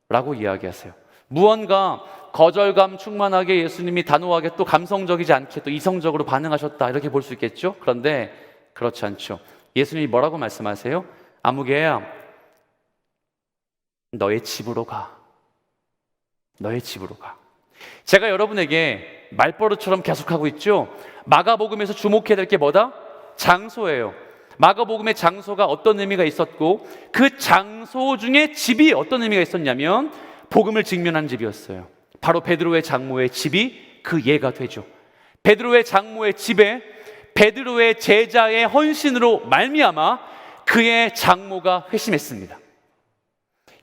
라고 이야기하세요. 무언가 거절감 충만하게 예수님이 단호하게 또 감성적이지 않게 또 이성적으로 반응하셨다 이렇게 볼 수 있겠죠. 그런데 그렇지 않죠. 예수님이 뭐라고 말씀하세요? 아무개야, 너의 집으로 가. 너의 집으로 가. 제가 여러분에게 말버릇처럼 계속하고 있죠. 마가복음에서 주목해야 될 게 뭐다? 장소예요. 마가복음의 장소가 어떤 의미가 있었고 그 장소 중에 집이 어떤 의미가 있었냐면 복음을 직면한 집이었어요. 바로 베드로의 장모의 집이 그 예가 되죠. 베드로의 장모의 집에 베드로의 제자의 헌신으로 말미암아 그의 장모가 회심했습니다.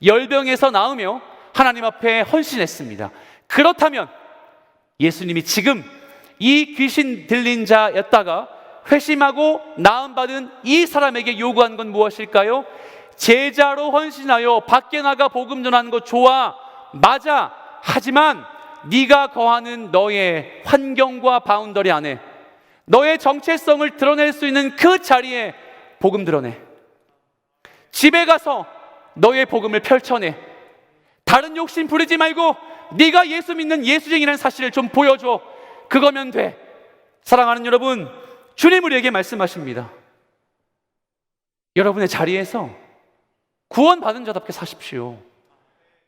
열병에서 나으며 하나님 앞에 헌신했습니다. 그렇다면 예수님이 지금 이 귀신 들린 자였다가 회심하고 나음받은 이 사람에게 요구한 건 무엇일까요? 제자로 헌신하여 밖에 나가 복음 전하는 거 좋아, 맞아. 하지만 네가 거하는 너의 환경과 바운더리 안에 너의 정체성을 드러낼 수 있는 그 자리에 복음 드러내. 집에 가서 너의 복음을 펼쳐내. 다른 욕심 부리지 말고 네가 예수 믿는 예수쟁이라는 사실을 좀 보여줘. 그거면 돼. 사랑하는 여러분, 주님 우리에게 말씀하십니다. 여러분의 자리에서 구원받은 자답게 사십시오.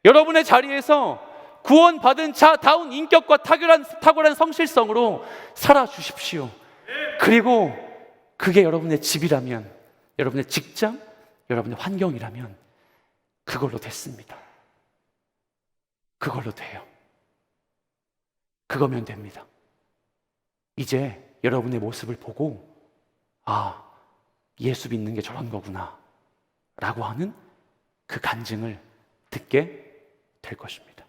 여러분의 자리에서 구원받은 자다운 인격과 탁월한 성실성으로 살아주십시오. 그리고 그게 여러분의 집이라면, 여러분의 직장, 여러분의 환경이라면 그걸로 됐습니다. 그걸로 돼요. 그거면 됩니다. 이제 여러분의 모습을 보고 아, 예수 믿는 게 저런 거구나 라고 하는 그 간증을 듣게 될 것입니다.